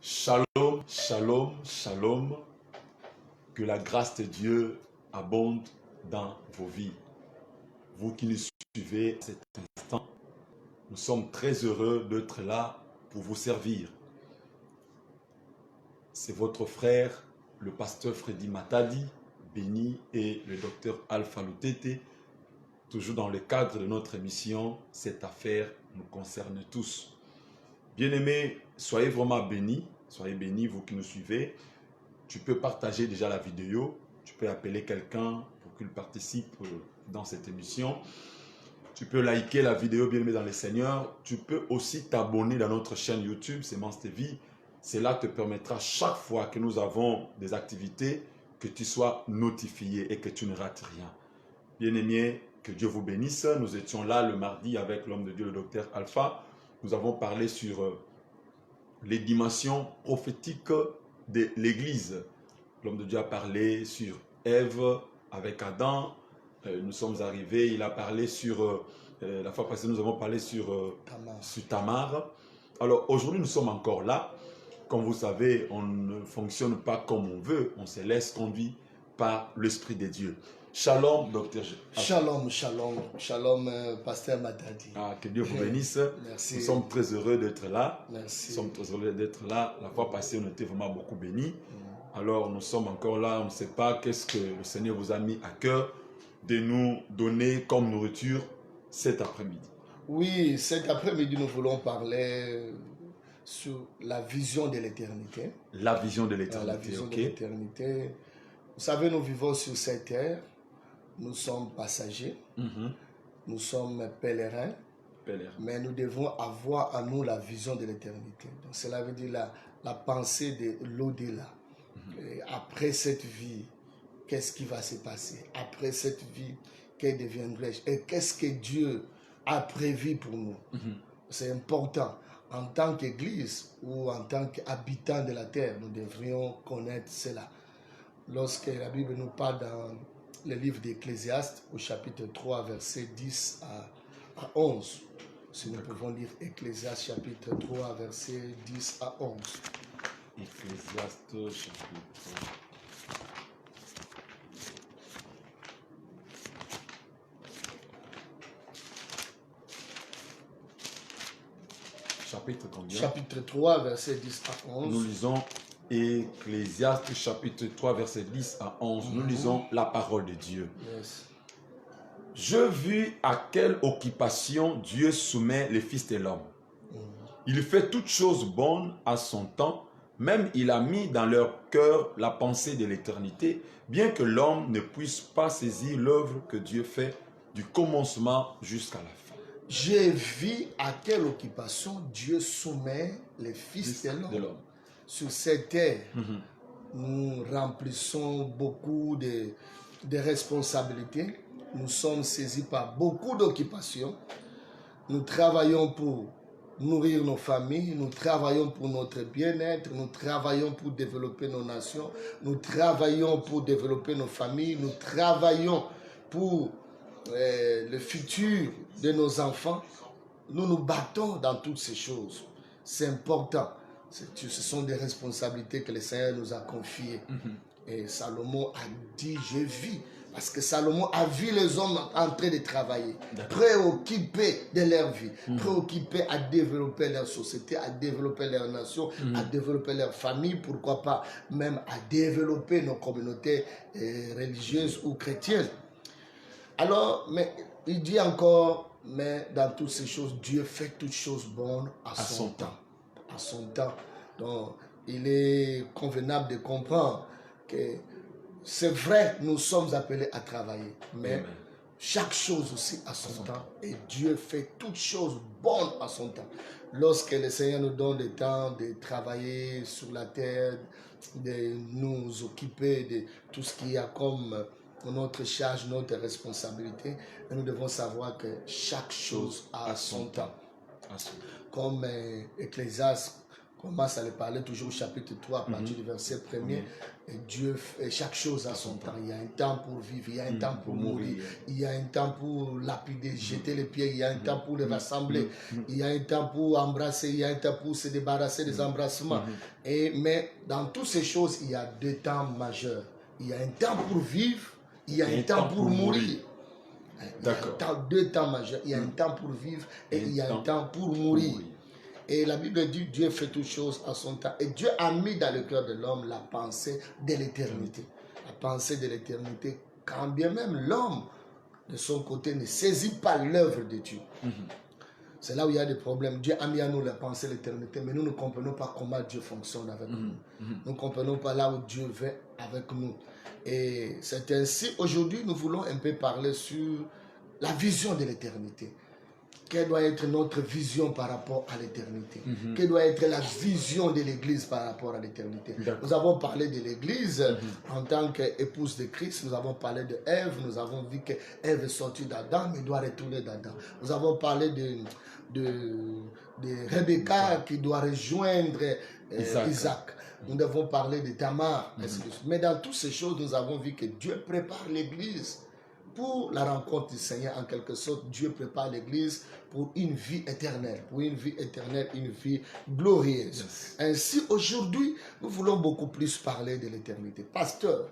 Shalom, shalom, shalom. Que la grâce de Dieu abonde dans vos vies. Vous qui nous suivez à cet instant, nous sommes très heureux d'être là pour vous servir. C'est votre frère, le pasteur Freddy Matadi, béni, et le docteur Alpha Lutete, toujours dans le cadre de notre émission. Cette affaire nous concerne tous. Bien-aimés, soyez vraiment bénis. Soyez bénis, vous qui nous suivez. Tu peux partager déjà la vidéo. Tu peux appeler quelqu'un pour qu'il participe dans cette émission. Tu peux liker la vidéo, bien-aimé dans le Seigneur. Tu peux aussi t'abonner dans notre chaîne YouTube, Semence TV. Cela te permettra chaque fois que nous avons des activités que tu sois notifié et que tu ne rates rien. Bien-aimés, que Dieu vous bénisse. Nous étions là le mardi avec l'homme de Dieu, le docteur Alpha. Nous avons parlé sur les dimensions prophétiques de l'Église. L'homme de Dieu a parlé sur Ève avec Adam. Nous sommes arrivés, il a parlé sur, la fois passée nous avons parlé sur Tamar. Alors aujourd'hui nous sommes encore là. Comme vous savez, on ne fonctionne pas comme on veut, on se laisse conduire par l'Esprit de Dieu. Shalom, docteur. Shalom, shalom, shalom, pasteur Matadi. Que Dieu vous bénisse. Merci. Nous sommes très heureux d'être là. Merci. Nous sommes très heureux d'être là. La fois passée, on était vraiment beaucoup bénis. Alors, nous sommes encore là. On ne sait pas qu'est-ce que le Seigneur vous a mis à cœur de nous donner comme nourriture cet après-midi. Oui, cet après-midi, nous voulons parler sur la vision de l'éternité. La vision de l'éternité. La vision de l'éternité. Vous savez, nous vivons sur cette terre. Nous sommes passagers. Nous sommes pèlerins. Mais nous devons avoir à nous la vision de l'éternité. Donc, cela veut dire la pensée de l'au-delà. Après cette vie, qu'est-ce qui va se passer? Après cette vie, qu'elle deviendrait-je? Et qu'est-ce que Dieu a prévu pour nous? C'est important. En tant qu'Église ou en tant qu'habitants de la terre, nous devrions connaître cela. Lorsque la Bible nous parle dans le livre d'Ecclésiaste, au chapitre 3, versets 10 à 11. Si nous pouvons lire Ecclésiaste chapitre 3, versets 10 à 11. Ecclésiaste chapitre combien? Chapitre 3, versets 10 à 11. Nous lisons Ecclésiaste chapitre 3, versets 10 à 11. Nous lisons la parole de Dieu. Yes. Je vis à quelle occupation Dieu soumet les fils de l'homme. Il fait toutes choses bonnes à son temps, même il a mis dans leur cœur la pensée de l'éternité, bien que l'homme ne puisse pas saisir l'œuvre que Dieu fait du commencement jusqu'à la fin. Je vis à quelle occupation Dieu soumet les fils de l'homme. Sur cette terre, nous remplissons beaucoup de responsabilités. Nous sommes saisis par beaucoup d'occupations. Nous travaillons pour nourrir nos familles, nous travaillons pour notre bien-être, nous travaillons pour développer nos nations, nous travaillons pour développer nos familles, nous travaillons pour le futur de nos enfants. Nous nous battons dans toutes ces choses. C'est important. Ce sont des responsabilités que le Seigneur nous a confiées. Et Salomon a dit, je vis. Parce que Salomon a vu les hommes en train de travailler, préoccupés de leur vie, préoccupés à développer leur société, à développer leur nation, à développer leur famille, pourquoi pas même à développer nos communautés religieuses ou chrétiennes. Alors, mais il dit encore, mais dans toutes ces choses, Dieu fait toutes choses bonnes à son temps. À son temps. Donc, il est convenable de comprendre que c'est vrai, nous sommes appelés à travailler, mais chaque chose aussi à son temps. Et Dieu fait toutes choses bonnes à son temps. Lorsque le Seigneur nous donne le temps de travailler sur la terre, de nous occuper de tout ce qu'il y a comme notre charge, notre responsabilité, nous devons savoir que chaque chose a son temps. Comme Ecclésiaste commence à le parler toujours au chapitre 3, à partir du verset 1er. Et Dieu fait chaque chose à son temps. Il y a un temps pour vivre, il y a un temps pour mourir, il y a un temps pour lapider, jeter les pieds, il y a un temps pour les rassembler, il y a un temps pour embrasser, il y a un temps pour se débarrasser des embrassements. Mais dans toutes ces choses, il y a deux temps majeurs. Il y a un temps pour vivre, il y a un temps pour mourir. D'accord. Il y a deux temps majeurs. Il y a un temps pour vivre et il y a un temps pour mourir. Et la Bible dit Dieu fait toutes choses à son temps. Et Dieu a mis dans le cœur de l'homme la pensée de l'éternité. La pensée de l'éternité, quand bien même l'homme, de son côté, ne saisit pas l'œuvre de Dieu. C'est là où il y a des problèmes. Dieu a mis à nous la pensée de l'éternité, mais nous ne comprenons pas comment Dieu fonctionne avec nous. Nous ne comprenons pas là où Dieu va avec nous. Et c'est ainsi, aujourd'hui, nous voulons un peu parler sur la vision de l'éternité. Quelle doit être notre vision par rapport à l'éternité? Quelle doit être la vision de l'Église par rapport à l'éternité? Nous avons parlé de l'Église en tant qu'épouse de Christ. Nous avons parlé de Ève. Nous avons vu qu'Ève est sortie d'Adam mais doit retourner d'Adam. Nous avons parlé de Rebecca qui doit rejoindre Isaac. Nous devons parler de Tamar. Mais dans toutes ces choses, nous avons vu que Dieu prépare l'Église pour la rencontre du Seigneur. En quelque sorte, Dieu prépare l'Église pour une vie éternelle, une vie glorieuse. Ainsi, aujourd'hui, nous voulons beaucoup plus parler de l'éternité. Pasteur,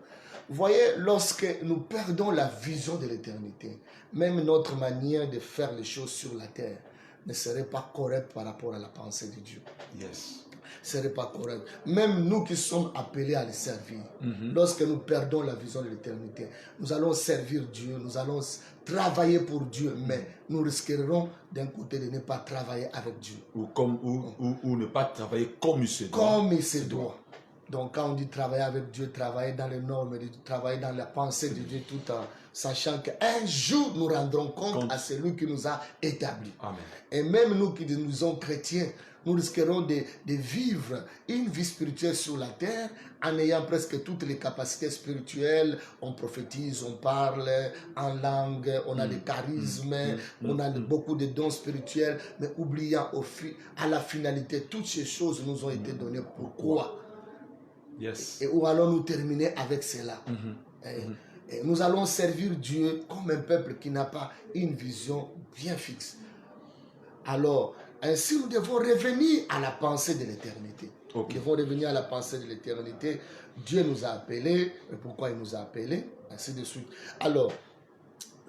vous voyez, lorsque nous perdons la vision de l'éternité, même notre manière de faire les choses sur la terre ne serait pas correcte par rapport à la pensée de Dieu. Ce n'est pas correct. Même nous qui sommes appelés à le servir, lorsque nous perdons la vision de l'éternité, nous allons servir Dieu, nous allons travailler pour Dieu, mais nous risquerons d'un côté de ne pas travailler avec Dieu. Ou ne pas travailler comme il se doit. Comme il se doit. Donc quand on dit travailler avec Dieu, travailler dans les normes, travailler dans la pensée de Dieu, tout en sachant qu'un jour nous rendrons compte à celui qui nous a établis. Amen. Et même nous qui nous sommes chrétiens, nous risquerons de vivre une vie spirituelle sur la terre en ayant presque toutes les capacités spirituelles. On prophétise, on parle en langue, on a des charismes, on a beaucoup de dons spirituels, mais oubliant à la finalité, toutes ces choses nous ont été données. Pourquoi? Et où allons-nous terminer avec cela? Et nous allons servir Dieu comme un peuple qui n'a pas une vision bien fixe. Alors, ainsi, nous devons revenir à la pensée de l'éternité. Nous devons revenir à la pensée de l'éternité. Dieu nous a appelés. Et pourquoi il nous a appelés? Ainsi de suite. Alors,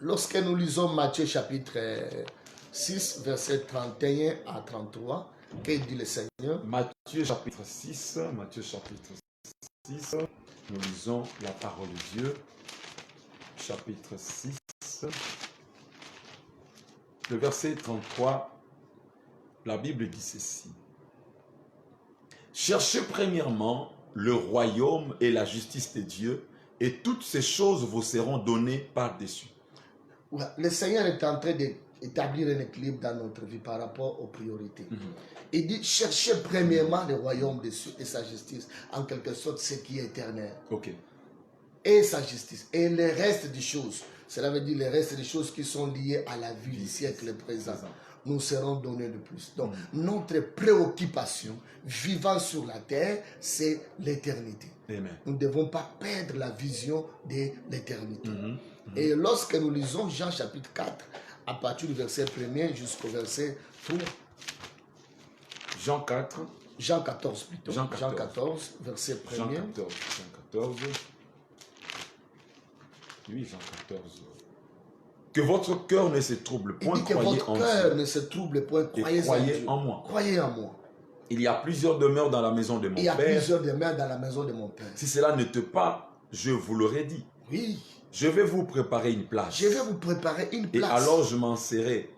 lorsque nous lisons Matthieu chapitre 6, verset 31 à 33, que dit le Seigneur? Matthieu chapitre 6, nous lisons la parole de Dieu. Chapitre 6, le verset 33. La Bible dit ceci. Cherchez premièrement le royaume et la justice de Dieu, et toutes ces choses vous seront données par-dessus. Le Seigneur est en train d'établir un équilibre dans notre vie par rapport aux priorités. Il dit, cherchez premièrement le royaume de Dieu et sa justice, en quelque sorte ce qui est éternel. Et sa justice. Et le reste des choses, cela veut dire le reste des choses qui sont liées à la vie du siècle présent, nous serons donnés de plus. Donc, notre préoccupation vivant sur la terre, c'est l'éternité. Nous ne devons pas perdre la vision de l'éternité. Et lorsque nous lisons Jean chapitre 4, à partir du verset 1er jusqu'au verset 3, Jean 4. Jean 14 plutôt. Jean 14, verset 1er. Jean 14. Oui, Jean 14. Que votre cœur ne se trouble point, croyez en Dieu. Ne se trouble point, croyez en moi. Croyez en moi. Il y a plusieurs demeures dans la maison de mon Père. Il y a plusieurs demeures dans la maison de mon Père. Si cela n'était pas, je vous l'aurais dit. Oui. Je vais vous préparer une place. Je vais vous préparer une place. Et alors je m'en serai.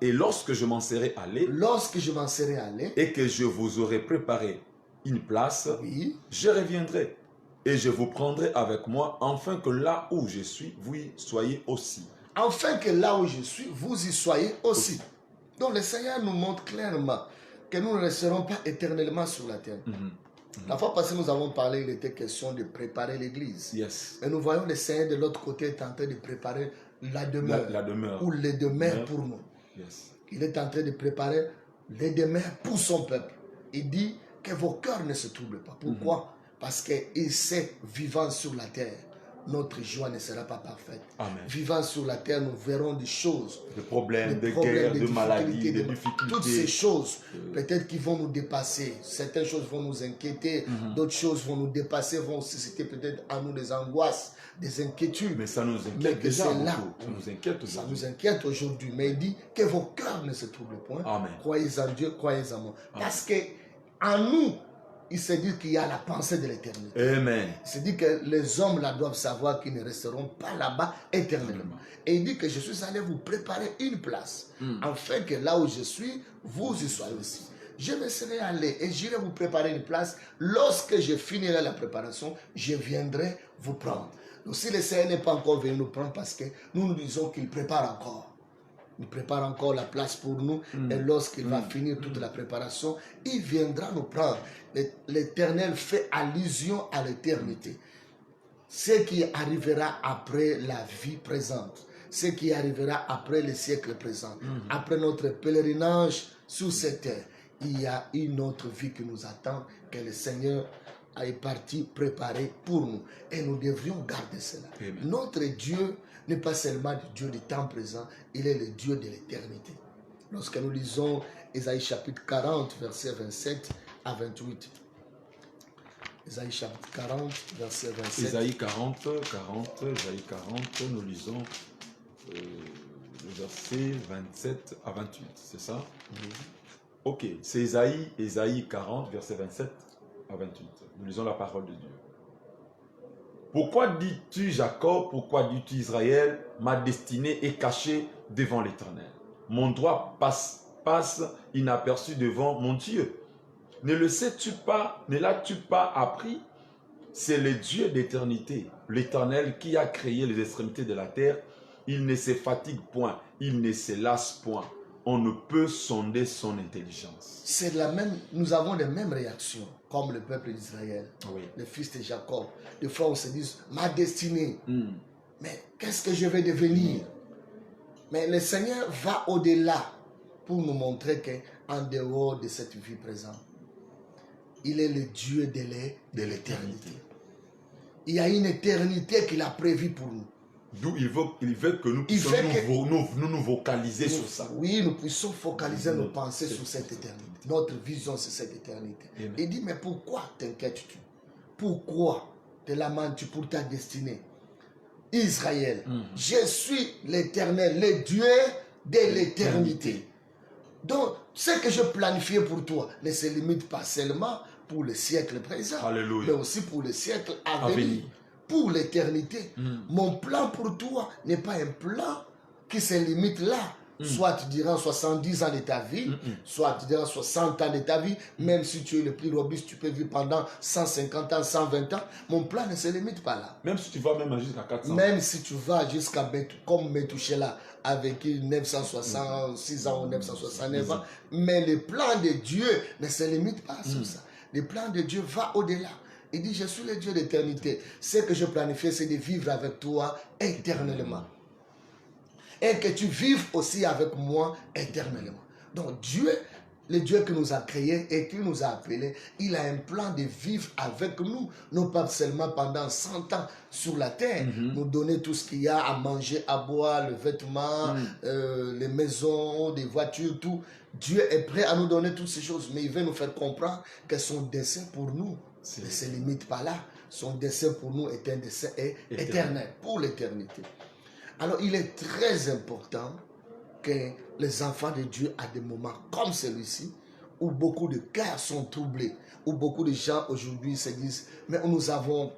Et lorsque je m'en serai allé. Lorsque je m'en serai allé. Et que je vous aurai préparé une place. Oui. Je reviendrai. Et je vous prendrai avec moi, afin que là où je suis, vous y soyez aussi. Afin que là où je suis, vous y soyez aussi. Donc le Seigneur nous montre clairement que nous ne resterons pas éternellement sur la terre. La fois passée, nous avons parlé, il était question de préparer l'église. Et nous voyons le Seigneur de l'autre côté est en train de préparer la demeure. La demeure. Ou les demeures pour nous. Il est en train de préparer les demeures pour son peuple. Il dit que vos cœurs ne se troublent pas. Pourquoi? Parce qu'il sait, vivant sur la terre, notre joie ne sera pas parfaite. Amen. Vivant sur la terre, nous verrons des choses. Des problèmes, des guerres, des maladies, des difficultés. Toutes ces choses, peut-être qui vont nous dépasser. Certaines choses vont nous inquiéter. D'autres choses vont nous dépasser, vont susciter peut-être à nous des angoisses, des inquiétudes. Mais ça nous inquiète déjà beaucoup. Ça nous inquiète aujourd'hui. Ça nous inquiète aujourd'hui. Mais il dit que vos cœurs ne se troublent point. Amen. Croyez en Dieu, croyez en moi. Parce que en nous, il se dit qu'il y a la pensée de l'éternité. Amen. Il se dit que les hommes là doivent savoir qu'ils ne resteront pas là-bas éternellement. Et il dit que je suis allé vous préparer une place, afin que là où je suis, vous y soyez aussi. Je me serai allé et j'irai vous préparer une place. Lorsque je finirai la préparation, je viendrai vous prendre. Donc si le Seigneur n'est pas encore venu nous prendre, parce que nous disons qu'il prépare encore. Il prépare encore la place pour nous. Et lorsqu'il va finir toute la préparation, il viendra nous prendre. L'Éternel fait allusion à l'éternité. Ce qui arrivera après la vie présente. Ce qui arrivera après le siècle présent. Après notre pèlerinage sur cette terre. Il y a une autre vie qui nous attend, que le Seigneur est parti préparer pour nous. Et nous devrions garder cela. Amen. Notre Dieu n'est pas seulement le Dieu du temps présent, il est le Dieu de l'éternité. Lorsque nous lisons Ésaïe chapitre 40, versets 27 à 28. Ésaïe chapitre 40, verset 27. Ésaïe 40, nous lisons le verset 27 à 28, c'est ça? Ok, c'est Ésaïe 40, verset 27 à 28. Nous lisons la parole de Dieu. Pourquoi dis-tu Jacob, pourquoi dis-tu Israël, ma destinée est cachée devant l'Éternel. Mon droit passe inaperçu devant mon Dieu. Ne le sais-tu pas, ne l'as-tu pas appris? C'est le Dieu d'éternité, l'Éternel qui a créé les extrémités de la terre. Il ne se fatigue point, il ne se lasse point. On ne peut sonder son intelligence. C'est la même, nous avons les mêmes réactions, comme le peuple d'Israël, oui. Le fils de Jacob. Des fois, on se dit, ma destinée, mais qu'est-ce que je vais devenir? Mais le Seigneur va au-delà pour nous montrer qu'en dehors de cette vie présente, il est le Dieu de l'éternité. Il y a une éternité qu'il a prévue pour nous. D'où il veut que nous puissions nous vocaliser sur ça. Oui, nous puissions focaliser nos pensées sur cette éternité. Notre vision sur cette éternité. Amen. Il dit, mais pourquoi t'inquiètes-tu? Pourquoi te lamentes-tu pour ta destinée? Israël, je suis l'Éternel, le Dieu de l'éternité. Donc, ce que je planifiais pour toi ne se limite pas seulement pour le siècle présent, Alléluia. mais aussi pour le siècle à venir. Pour l'éternité. Mon plan pour toi n'est pas un plan qui se limite là. Soit durant 70 ans de ta vie, soit durant 60 ans de ta vie, même si tu es le plus robuste, tu peux vivre pendant 150 ans, 120 ans. Mon plan ne se limite pas là. Même si tu vas même jusqu'à 400 ans. Même si tu vas jusqu'à comme Metouchéla, avec 966 ans ou 969 ans. Mais le plan de Dieu ne se limite pas sur ça. Le plan de Dieu va au-delà. Il dit, je suis le Dieu d'éternité. Ce que je planifie, c'est de vivre avec toi éternellement. Et que tu vives aussi avec moi éternellement. Donc Dieu, le Dieu qui nous a créés et qui nous a appelés, il a un plan de vivre avec nous. Non pas seulement pendant 100 ans sur la terre, nous donner tout ce qu'il y a à manger, à boire, le vêtement, les maisons, des voitures, tout. Dieu est prêt à nous donner toutes ces choses, mais il veut nous faire comprendre que son dessein pour nous ne se limite pas là. Son dessein pour nous est un dessein éternel, pour l'éternité. Alors, il est très important que les enfants de Dieu, à des moments comme celui-ci, où beaucoup de cœurs sont troublés, où beaucoup de gens aujourd'hui se disent, mais nous avons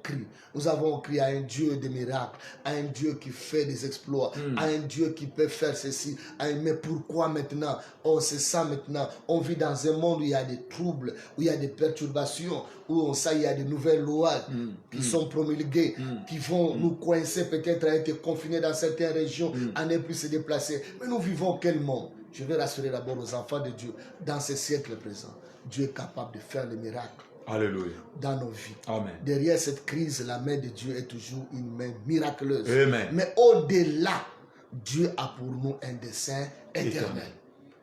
crié à un Dieu de miracles, à un Dieu qui fait des exploits, à un Dieu qui peut faire ceci, mais pourquoi maintenant? On se sent maintenant, on vit dans un monde où il y a des troubles, où il y a des perturbations, où on sait qu'il y a de nouvelles lois qui sont promulguées, qui vont nous coincer peut-être à être confinés dans certaines régions, à ne plus se déplacer. Mais nous vivons quel monde? Je vais rassurer d'abord aux enfants de Dieu, dans ce siècle présent, Dieu est capable de faire les miracles. Alléluia. Dans nos vies. Amen. Derrière cette crise, la main de Dieu est toujours une main miraculeuse. Amen. Mais au-delà, Dieu a pour nous un dessein éternel.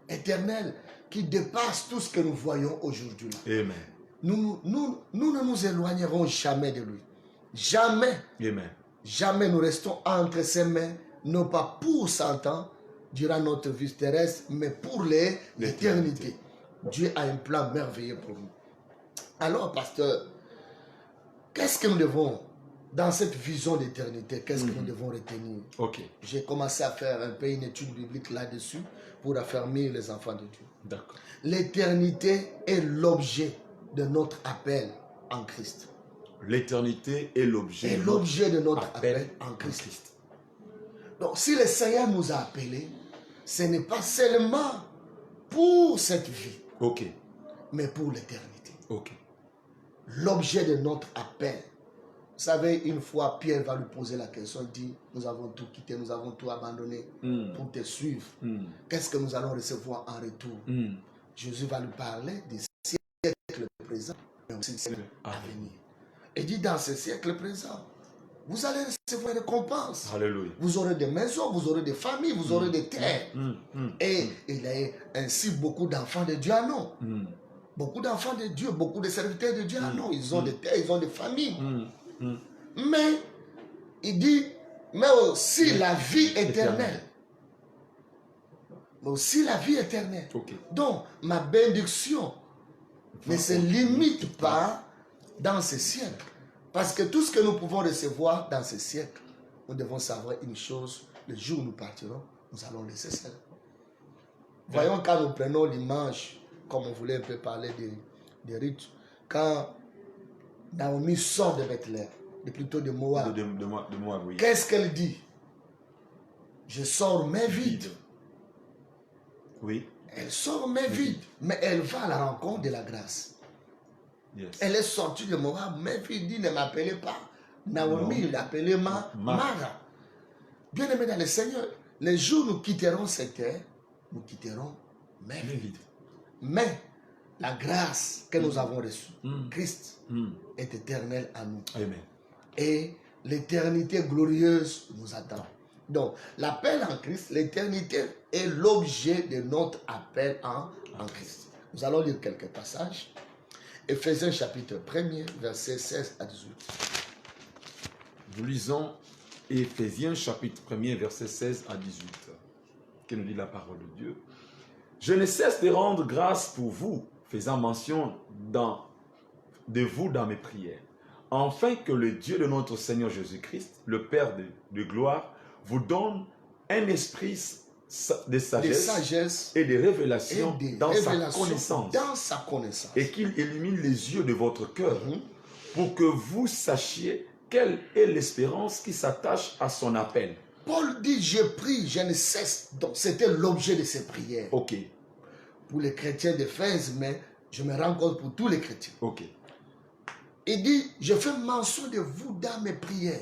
Éternel. qui dépasse tout ce que nous voyons aujourd'hui. Amen. Nous ne nous éloignerons jamais de lui. Jamais. Amen. Jamais nous restons entre ses mains, non pas pour 100 ans, durant notre vie terrestre, mais pour l'éternité. Dieu a un plan merveilleux pour nous. Alors, pasteur, qu'est-ce que nous devons, dans cette vision d'éternité, qu'est-ce que nous devons retenir? Ok. J'ai commencé à faire un peu une étude biblique là-dessus pour affermir les enfants de Dieu. D'accord. L'éternité est l'objet de notre appel en Christ. L'éternité est l'objet de notre appel en Christ. Donc, si le Seigneur nous a appelés, ce n'est pas seulement pour cette vie, ok, mais pour l'éternité. Ok. L'objet de notre appel. Vous savez, une fois, Pierre va lui poser la question, il dit, nous avons tout quitté, nous avons tout abandonné pour te suivre. Qu'est-ce que nous allons recevoir en retour? Jésus va lui parler des siècles présents, mais aussi des siècles à venir. Et dit, dans ce siècle présent, vous allez recevoir une récompense. Alléluia. Vous aurez des maisons, vous aurez des familles, vous aurez des terres. Et il y a ainsi beaucoup d'enfants de Dieu à nous. Beaucoup d'enfants de Dieu, beaucoup de serviteurs de Dieu à nous. Ils ont des terres, ils ont des familles. Mais, il dit, mais aussi la vie éternelle. Mais aussi la vie éternelle. Donc, ma bénédiction ne se limite pas dans ce siècle. Parce que tout ce que nous pouvons recevoir dans ce siècle, nous devons savoir une chose, le jour où nous partirons, nous allons laisser cela. Voyons quand nous prenons l'image, comme on voulait un peu parler des rites, quand Naomi sort de Bethléem, plutôt de Moab, de Moab, oui. Qu'est-ce qu'elle dit? Je sors mais vide. Oui. Elle sort mais vide, mais elle va à la rencontre de la grâce. Yes. Elle est sortie de Moab, mais il dit, ne m'appelez pas Naomi, il l'appelait Mara. Bien aimé dans le Seigneur, les jours où nous quitterons cette terre, nous quitterons mais vide. Mais la grâce que nous avons reçue, Christ, est éternelle à nous. Amen. Et l'éternité glorieuse nous attend. Donc, l'appel en Christ, l'éternité est l'objet de notre appel en Christ. Nous allons lire quelques passages. Éphésiens chapitre 1er, versets 16 à 18. Nous lisons Éphésiens chapitre 1er, versets 16 à 18. Que nous dit la parole de Dieu. Je ne cesse de rendre grâce pour vous, faisant mention de vous dans mes prières, afin que le Dieu de notre Seigneur Jésus-Christ, le Père de gloire, vous donne un esprit de sagesse et de révélation dans sa connaissance. Et qu'il illumine les yeux de votre cœur pour que vous sachiez quelle est l'espérance qui s'attache à son appel. Paul dit, je prie, je ne cesse. Donc, c'était l'objet de ses prières. Ok. Pour les chrétiens d'Éphèse, mais je me rends compte pour tous les chrétiens. Ok. Il dit, je fais mention de vous dans mes prières,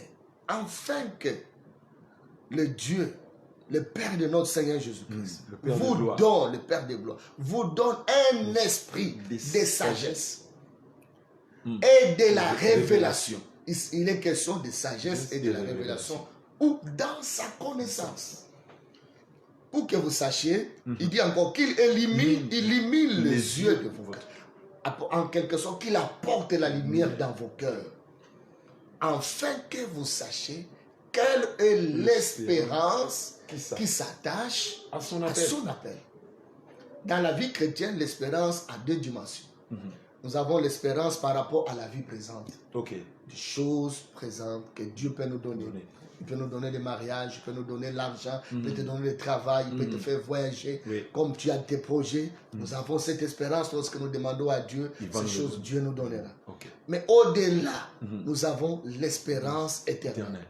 afin que le Dieu, le Père de notre Seigneur Jésus-Christ, vous donne, le Père de gloire, vous donne un esprit de sagesse et de la révélation. Il est question de sagesse et de la révélation, ou dans sa connaissance. Pour que vous sachiez, il dit encore qu'il illumine les yeux de vos cœurs. En quelque sorte, qu'il apporte la lumière dans vos cœurs. Afin que vous sachiez quelle est l'espérance qui s'attache à son appel. Dans la vie chrétienne, l'espérance a deux dimensions. Nous avons l'espérance par rapport à la vie présente. Des choses présentes que Dieu peut nous donner. Il peut nous donner le mariage, il peut nous donner l'argent, il peut te donner le travail, il peut te faire voyager. Comme tu as tes projets, nous avons cette espérance lorsque nous demandons à Dieu, ces choses, Dieu nous donnera. Mais au-delà, nous avons l'espérance éternelle.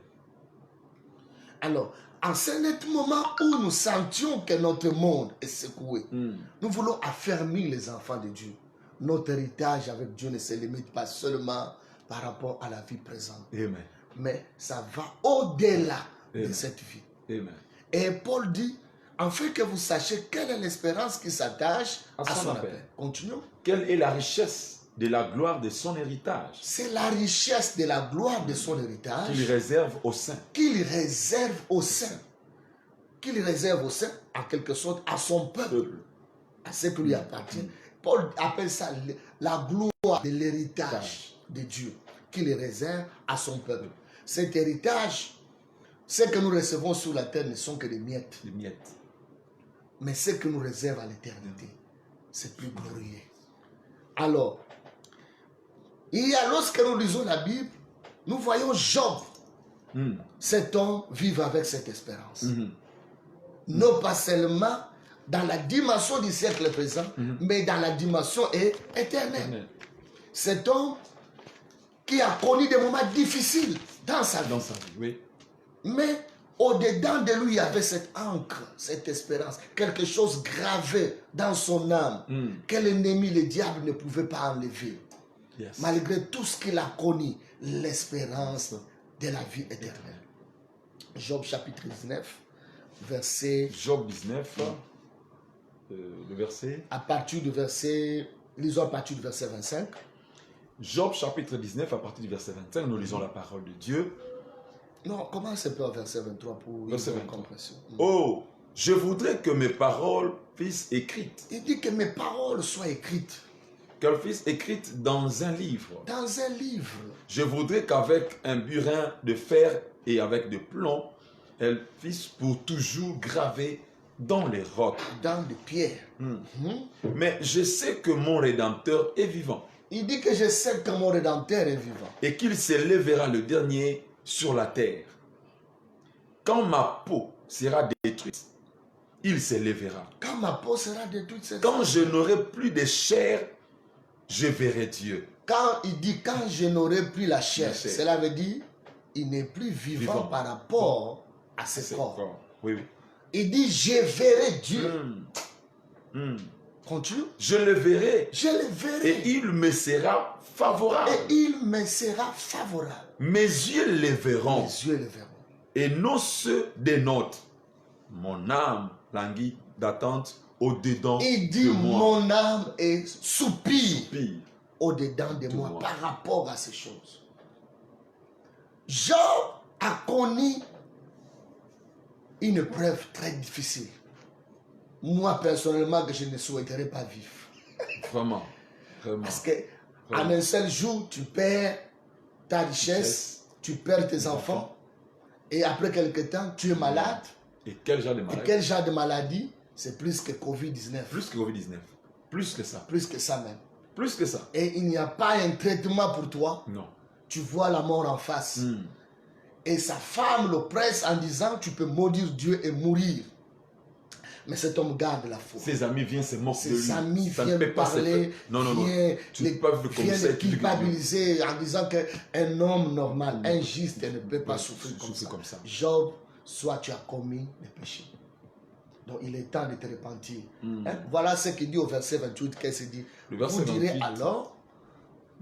Alors, en ce net moment où nous sentions que notre monde est secoué, nous voulons affermir les enfants de Dieu. Notre héritage avec Dieu ne se limite pas seulement par rapport à la vie présente. Amen. Mais ça va au-delà de cette vie. Amen. Et Paul dit, afin que vous sachiez quelle est l'espérance qui s'attache à son appel. Continuons. Quelle est la richesse de la gloire de son héritage? C'est la richesse de la gloire de son héritage qu'il réserve aux saints. Qu'il réserve aux saints. Qu'il réserve aux saints, en quelque sorte, à son peuple. à ce qui lui appartient. Paul appelle ça la gloire de l'héritage de Dieu qu'il réserve à son peuple. Cet héritage, ce que nous recevons sur la terre ne sont que des miettes. Des miettes. Mais ce que nous réserve à l'éternité, c'est plus glorieux. Alors, lorsque nous lisons la Bible, nous voyons Job. Cet homme vit avec cette espérance. Non pas seulement dans la dimension du siècle présent, mais dans la dimension éternelle. Cet homme qui a connu des moments difficiles dans sa vie. Oui. Mais au-dedans de lui, il y avait cette encre, cette espérance, quelque chose gravé dans son âme, que l'ennemi, le diable, ne pouvait pas enlever. Yes. Malgré tout ce qu'il a connu, l'espérance de la vie éternelle. Job chapitre 19, verset... Job 19, le verset... À partir du verset... Lisons à partir du verset 25. Job chapitre 19, à partir du verset 25, nous lisons la parole de Dieu. Non, commencez par verset 23 pour verset 23. Compréhension. Oh, je voudrais que mes paroles fussent écrites. Il dit que mes paroles soient écrites. Qu'elles fussent écrites dans un livre. Dans un livre. Je voudrais qu'avec un burin de fer et avec de plomb, elles fussent pour toujours gravées dans les rocs. Dans des pierres. Mais je sais que mon Rédempteur est vivant. Il dit que je sais que mon Rédempteur est vivant. Et qu'il s'élèvera le dernier sur la terre. Quand ma peau sera détruite, il s'élèvera. Quand ma peau sera détruite, quand je n'aurai plus de chair, je verrai Dieu. Quand il dit quand je n'aurai plus la chair, cela veut dire il n'est plus vivant par rapport à ce corps. Oui, oui. Il dit je verrai Dieu. Continue. Je le verrai. Je le verrai. Et il me sera favorable. Et il me sera favorable. Mes yeux le verront. Mes yeux le verront. Et non ceux des nôtres. Mon âme languit d'attente au-dedans de moi. Il dit mon âme est soupire au-dedans de moi par rapport à ces choses. Job a connu une preuve très difficile. Moi, personnellement, que je ne souhaiterais pas vivre. Vraiment. Vraiment. Parce qu'en un seul jour, tu perds ta richesse, tu perds tes enfants, et après quelque temps, tu es malade. Et quel genre de maladie? Et quel genre de maladie? C'est plus que Covid-19. Plus que Covid-19. Plus que ça. Plus que ça même. Plus que ça. Et il n'y a pas un traitement pour toi. Non. Tu vois la mort en face. Et sa femme le presse en disant tu peux maudire Dieu et mourir. Mais cet homme garde la foi. Ses amis viennent se moquer de lui. Ses amis ça viennent parler, viennent le culpabiliser en disant qu'un homme normal, un juste, ne peut pas souffrir comme ça. Job, soit tu as commis des péchés. Donc il est temps de te repentir. Voilà ce qu'il dit au verset 28. Qu'est-ce qu'il dit?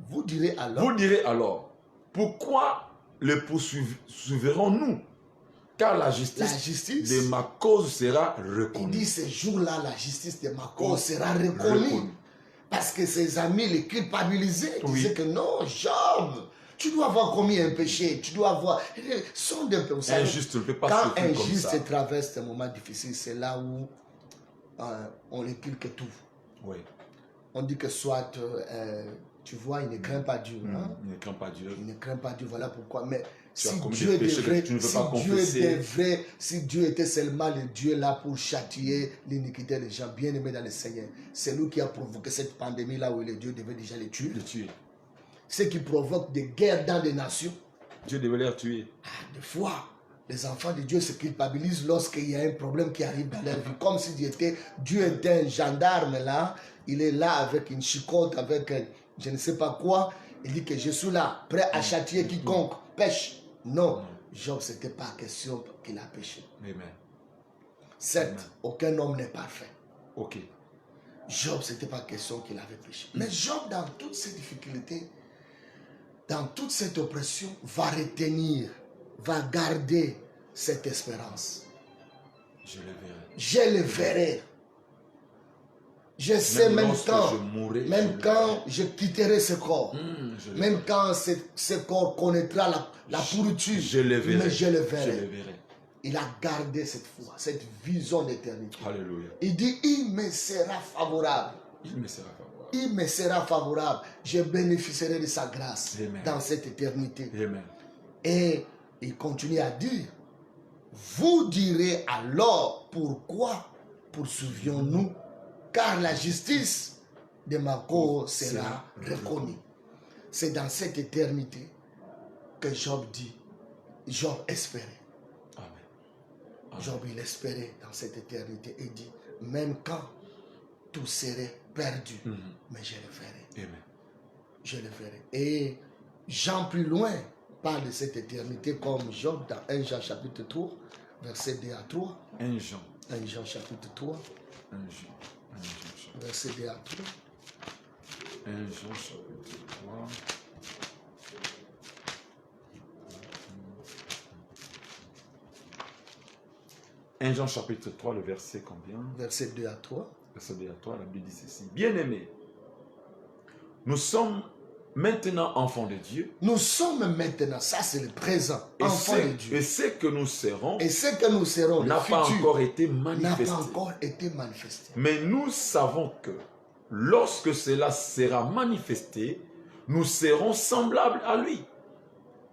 Vous direz alors, pourquoi le poursuivrons-nous? Car la justice de ma cause sera reconnue. Il dit ce jour-là, la justice de ma cause sera reconnue. Parce que ses amis les culpabilisaient. Ils disaient que non, Job, tu dois avoir commis un péché. Tu dois avoir... Un juste ne peut pas quand souffrir un comme juste ça. traverse un moment difficile, c'est là où on ne culque tout. Oui. On dit que soit... tu vois, il ne craint pas Dieu. Il ne craint pas Dieu. Il ne craint pas Dieu, voilà pourquoi. Mais tu si Dieu était seulement le Dieu là pour châtier l'iniquité des gens, bien aimés dans le Seigneur, c'est lui qui a provoqué cette pandémie là où le Dieu devait déjà les tuer. Ce qui provoque des guerres dans des nations. Dieu devait les tuer. Des fois, les enfants de Dieu se culpabilisent lorsqu'il y a un problème qui arrive dans leur vie. Comme si Dieu était un gendarme là, il est là avec une chicotte, avec je ne sais pas quoi. Il dit que je suis là, prêt à châtier quiconque pêche. Non, Job, ce n'était pas question qu'il a péché. Amen. Certes, aucun homme n'est parfait. Ok. Job, ce n'était pas question qu'il avait péché. Mais Job, dans toutes ces difficultés, dans toute cette oppression, va retenir, va garder cette espérance. Je le verrai. Je le verrai. Je sais même quand je quitterai ce corps, même quand ce corps connaîtra la pourriture, je le verrai. mais je le verrai. il a gardé cette foi, cette vision d'éternité. Alléluia. Il dit, il me sera favorable. Il me sera favorable. Il me sera favorable. Je bénéficierai de sa grâce Amen. dans cette éternité. Amen. Et il continue à dire, vous direz alors pourquoi poursuivions-nous, car la justice de ma cause sera reconnue. C'est dans cette éternité que Job dit, Job espérait. Amen. Amen. Job, il espérait dans cette éternité et dit, même quand tout serait perdu, mais je le ferai. Amen. Je le ferai. Et Jean plus loin parle de cette éternité comme Job dans 1 Jean chapitre 3, verset 2 à 3. 1 Jean. 1 Jean chapitre 3, 1 Jean. verset 2 à 3. 1 Jean chapitre 3. Un Jean chapitre 3, le verset combien? Verset 2 à 3. Verset 2 à 3, la Bible dit ceci. Bien-aimés, nous sommes maintenant enfants de Dieu. Nous sommes maintenant, ça c'est le présent, enfants de Dieu. Et ce que nous serons Et ce que nous serons, n'a pas encore été manifesté. n'a pas encore été manifesté. Mais nous savons que lorsque cela sera manifesté, nous serons semblables à lui.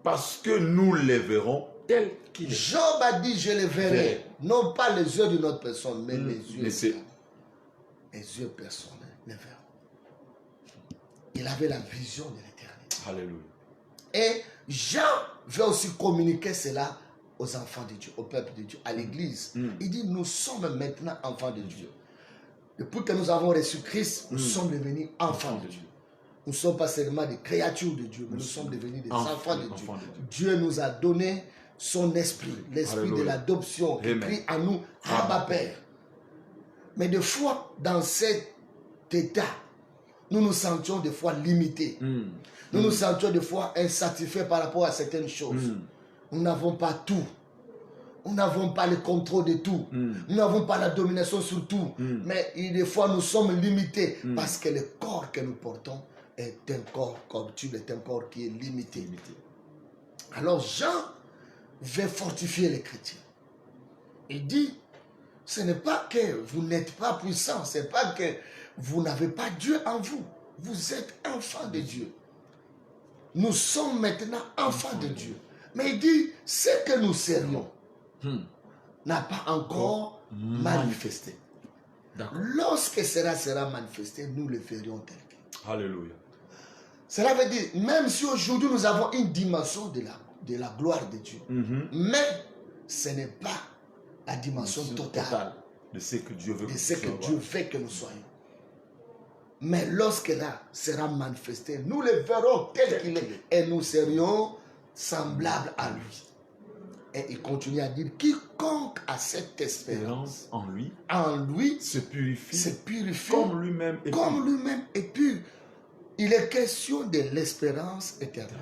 Parce que nous les verrons tel qu'il est. Job a dit, je les verrai. Non pas les yeux d'une autre personne, mais mes yeux. Les yeux personnels les verront. Il avait la vision de l'éternité. Alléluia. Et Jean veut aussi communiquer cela aux enfants de Dieu, au peuple de Dieu, à l'église. Il dit, nous sommes maintenant enfants de Dieu. Depuis que nous avons reçu Christ, nous sommes devenus enfants de Dieu. Nous ne sommes pas seulement des créatures de Dieu, mais nous sommes devenus des enfants de Dieu. Dieu nous a donné son esprit, l'esprit de l'adoption qui crie à nous, Abba Père. Mais des fois, dans cet état, nous nous sentions des fois limités. Nous nous sentions des fois insatisfaits par rapport à certaines choses. Nous n'avons pas tout. Nous n'avons pas le contrôle de tout. Nous n'avons pas la domination sur tout. Mais des fois, nous sommes limités parce que le corps que nous portons est un corps corruptible, est un corps qui est limité. Alors Jean veut fortifier les chrétiens. Il dit, ce n'est pas que vous n'êtes pas puissants, ce n'est pas que vous n'avez pas Dieu en vous. Vous êtes enfants de Dieu. Nous sommes maintenant enfants de Dieu. Mais il dit, ce que nous serions n'a pas encore manifesté. Lorsque cela sera manifesté, nous le ferions tel quel. Alléluia. Cela veut dire, même si aujourd'hui nous avons une dimension de la gloire de Dieu, mais ce n'est pas la dimension totale de ce que Dieu veut, que nous soyons. Mais lorsque là sera manifesté, nous le verrons tel qu'il est et nous serions semblables à lui. Et il continue à dire, quiconque a cette espérance en lui se purifie comme lui-même est pur. Il est question de l'espérance éternelle.